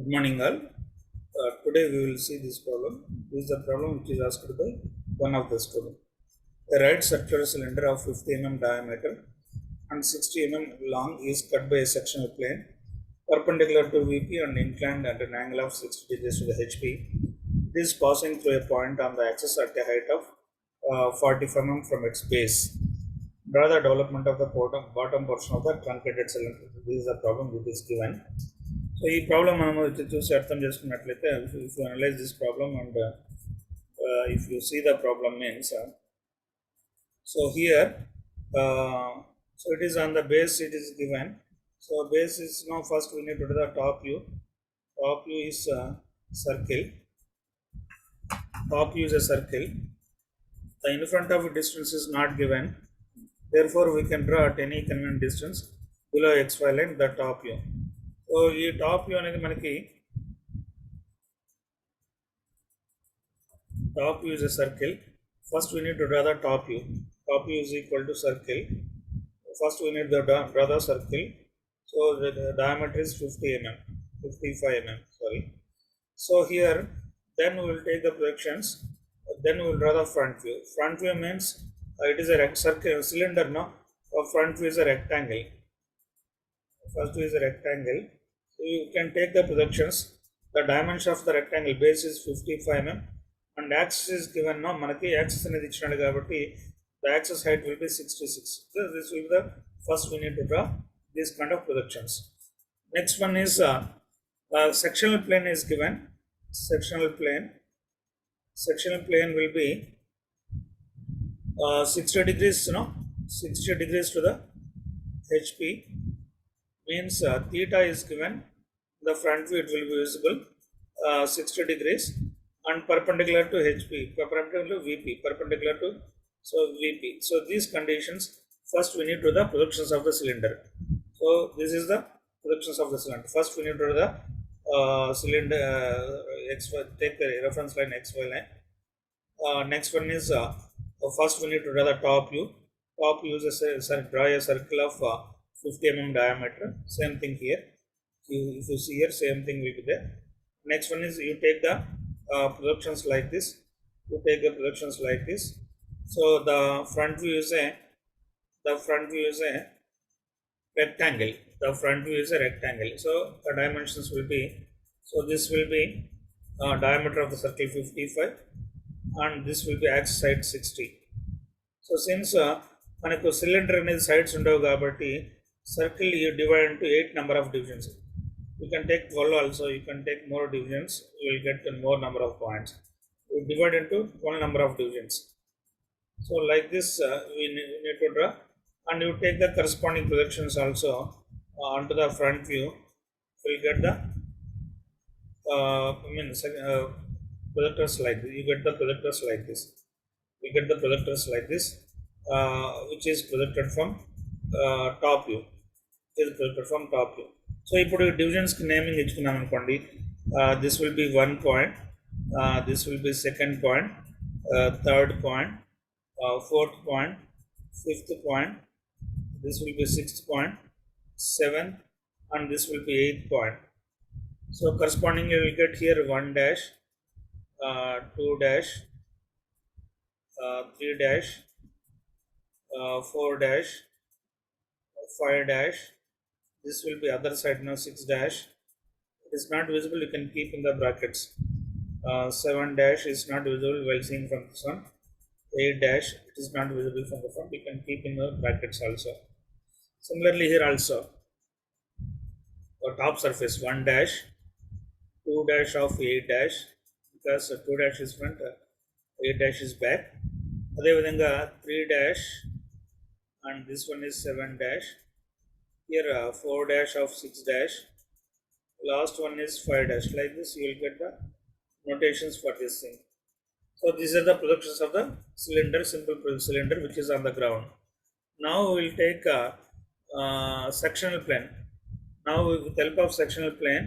Good morning all. Today we will see this problem. This is the problem which is asked by one of the student. A right circular cylinder of 50 mm diameter and 60 mm long is cut by a sectional plane perpendicular to VP and inclined at an angle of 60 degrees to the HP. It is passing through a point on the axis at a height of 45 mm from its base. Draw the development of the bottom portion of the truncated cylinder. This is the problem which is given. So, ఈ problem మనం చూసి అర్థం చేసుకున్నట్లయితే if you analyze this problem and if you see the problem means so here so it is on the base it is given. So base is now first we need to do the top view. Top view is circle. Top view is a circle. The in front of distance is not given. Therefore we can draw at any convenient distance below xy line the top view. So ఈ top view అనేది మనకి top view is a circle. First we need to draw the top view. Top view is equal to circle. First we need to draw the circle. So the diameter is 50 mm, 55 mm, sorry. So here then we will take the projections. Then we will draw the front view. Front view means it is a circle cylinder, no? Front view is a rectangle. First view is a rectangle. So you can take the projections. The dimension of the rectangle base is 55 mm and axis is given now. Manaki axis అనేది ఇచ్చినాడు కాబట్టి the axis height will be 66. So this will be the first we need to draw this kind of projections. Next one is sectional plane is given. Sectional plane will be 60 degrees, 60 degrees to the HP. Means theta is given. The front view it will be visible 60 degrees and perpendicular to HP, perpendicular to VP, perpendicular to VP. So these conditions first we need to do the projections of the cylinder. So this is the projections of the cylinder. First we need to do the cylinder XY, take the reference line XY line. Next one is first we need to draw the top view. Top view is draw a circle of 50 mm diameter. Same thing here. If you see here, same thing will be there. Next one is you take the projections like this. You take the projections like this. So the front view is a rectangle. The front view is a rectangle. So the dimensions will be, so this will be diameter of the circle 55 and this will be axis height 60. So since మనకు cylinder అనేది sides ఉండవు కాబట్టి circle you divide into 8 number of divisions. You can take 12 also, you can take more divisions, you will get more number of points. You divide into 12 number of divisions. So like this we need to draw and you take the corresponding projections also onto the front view. You will get the projectors like this. You get the projectors like this. You get the projectors like this, which is projected from top view. Is projected from top view. So ఇప్పుడు divisions కి naming ఇచ్చుకున్నాం అనుకోండి. This will be 1 point, this will be second point, third point, fourth point, fifth point, this will be sixth point, seventh, and this will be eighth point. So correspondingly you will get here 1 dash, 2 dash, 3 dash, 4 dash, 5 dash. This will be other side now 6 dash. It is not visible, you can keep in the brackets. 7 dash is not visible while seeing from this one. 8 dash it is not visible from the front, you can keep in the brackets also. Similarly here also top surface 1 dash, 2 dash of 8 dash because 2 dash is front, 8 dash is back. Adhe vidhanga 3 dash and this one is 7 dash. Here 4 dash of 6 dash, last one is 5 dash. Like this you will get the notations for this thing. So these are the projections of the cylinder, simple cylinder which is on the ground. Now we will take a sectional plane. Now with the help of sectional plane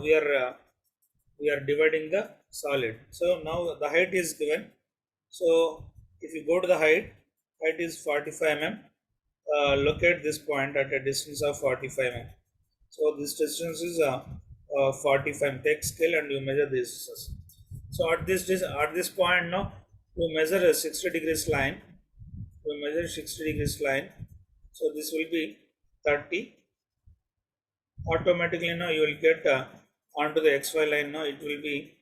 we are dividing the solid. So now the height is given. So if you go to the height is 45 mm. Locate this point at a distance of 45 mm. So this distance is 45, take scale and you measure this distance. So at this point now, you measure a 60 degrees line. You measure 60 degrees line. So this will be 30. Automatically now you will get onto the XY line now it will be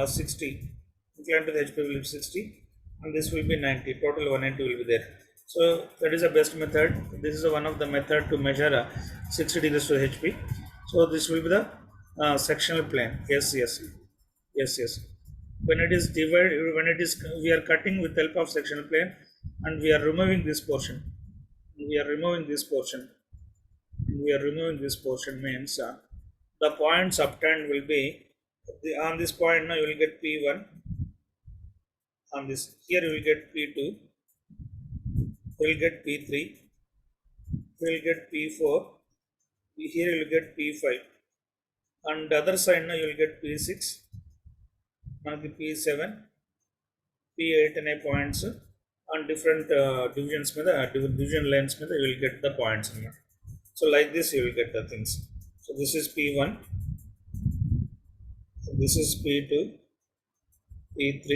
60. Inclined to the HP will be 60 and this will be 90. Total 190 will be there. So that is the best method. This is one of the method to measure 60 degrees to HP. So this will be the sectional plane. Yes, yes, yes, yes. When it is divided, when it is we are cutting with help of sectional plane and we are removing this portion. We are removing this portion. We are removing this portion means the points obtained will be on this point now you will get P1, on this here you will get P2, you will get P3, you will get P4, here you will get P5, and the other side now you will get P6, మనకి P7, P8 అనే points on different divisions మీద division lines మీద you will get the points అన్నమాట. So like this you will get the things. So this is P1, this is P2, P3,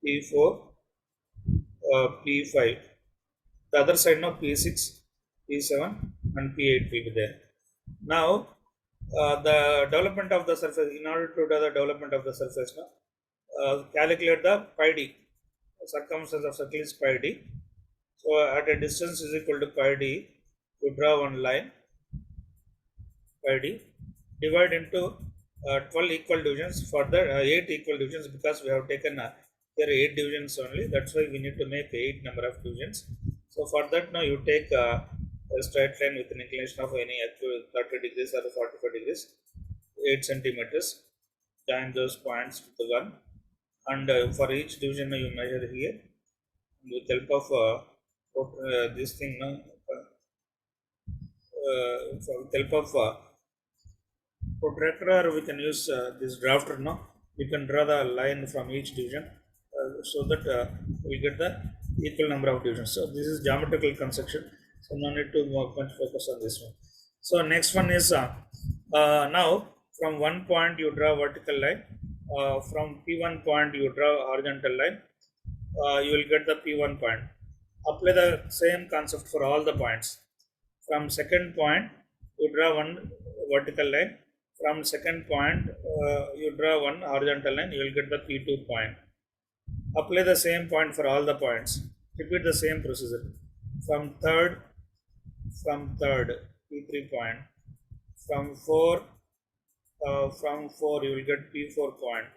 P4, P5. The other side now P6, P7 and P8 will be there. Now the development of the surface, in order to do the development of the surface now, calculate the pi d. Circumference of circle is pi d. So at a distance is equal to pi d, you draw one line pi d, divide into 12 equal divisions. Further 8 equal divisions because we have taken here 8 divisions only. That's why we need to make 8 number of divisions. So for that now you take a straight line with an inclination of any 30 degrees or 45 degrees, 8 centimeters. Join those points to the one, and for each division you measure here with help of this thing now. With help of protractor, or we can use this drafter now. We can draw the line from each division so that we get the equal number of divisions. So this is geometrical construction. So no need to much focus on this one. So next one is now from one point you draw vertical line. From P1 point you draw horizontal line. You will get the P1 point. Apply the same concept for all the points. From second point you draw one vertical line. From second point you draw one horizontal line. You will get the P2 point. Apply the same point for all the points. Repeat the same procedure. From third P3 point. From 4 you will get P4 point.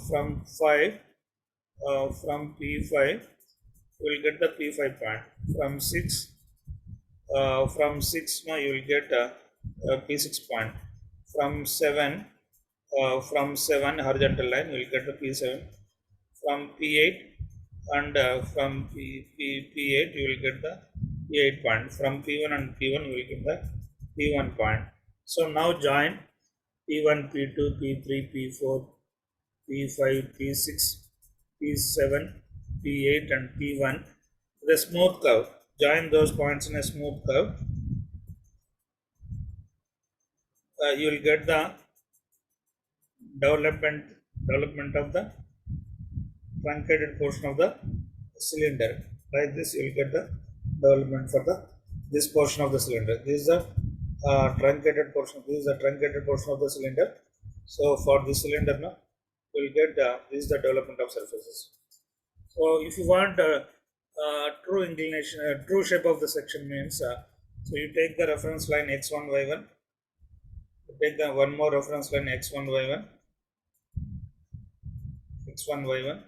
From 5 from P5 you will get the P5 point. From 6 now you will get P6 point. From 7 horizontal line you will get the P7. From P8 and from P8 you will get the P8 point. From P1 and P1 you will get the P1 point. So now join P1, P2, P3, P4, P5, P6, P7, P8 and P1 with a smooth curve. Join those points in a smooth curve. You will get the development of the truncated portion of the cylinder. Like this you will get the development for this portion of the cylinder. This is the truncated portion. This is the truncated portion of the cylinder. So for this cylinder now you will get this is the development of surfaces. So if you want true inclination, true shape of the section means so you take the reference line x1 y1. You take the one more reference line x1 y1. x1 y1.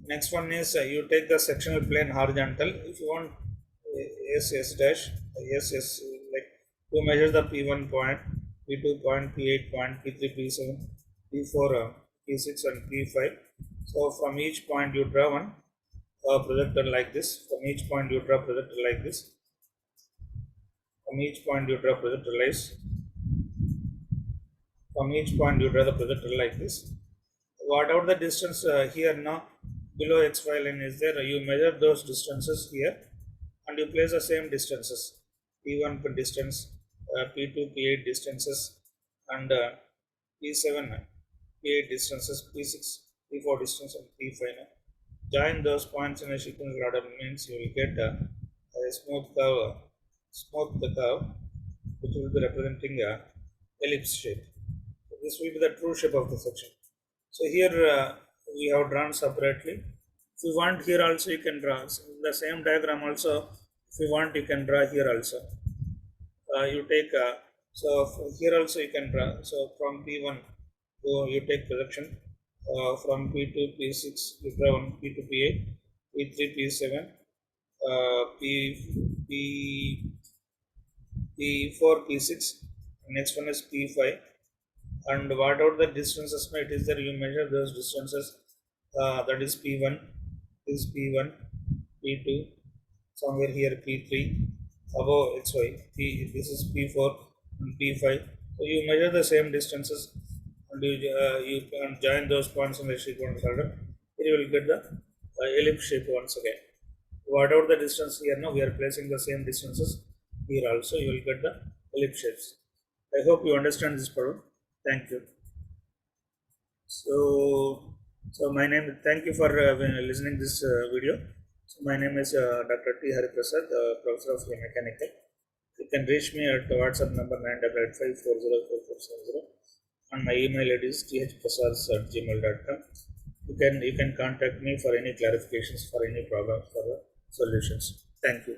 Next one is you take the sectional plane horizontal. If you want S dash, S like you measure the P1 point, P2 point, P8 point, P3, P7, P4, P6 and P5. So from each point you draw one projector like this. From each point you draw projector like this. From each point you draw projector like this. From each point you draw the projector like this. Whatever the distance here now below xy line is there, you measure those distances here and you place the same distances. P1 distance P2, P8 distances, and P7, P8 distances, P6, P4 distance, and P5. Join those points in a sequential order means you will get a smooth the curve, which will be representing a ellipse shape. So this will be the true shape of the section. So here we have drawn separately. If you want here also you can draw. So in the same diagram also, if you want you can draw here also. You take here also you can draw. So from P1 you take projection, from P2 P6 you draw on P2 P8, P3 P7, P P4 P6, next one is P5, and whatever the distances it is there, you measure those distances. That is P1, this is P1, P2, somewhere here P3, above XY, this is P4 and P5. So you measure the same distances, and you can join those points in the sequence order. Here you will get the ellipse shape once again. Whatever the distance here now, we are placing the same distances here also. You will get the ellipse shapes. I hope you understand this problem. Thank you. So my name. Thank you for listening this video. So my name is Dr. T. Hariprasad, Professor of Mechanical. You can reach me at WhatsApp number 988540440, and my email ID is thprasad@gmail.com. You can contact me for any clarifications, for any problems, for the solutions. Thank you.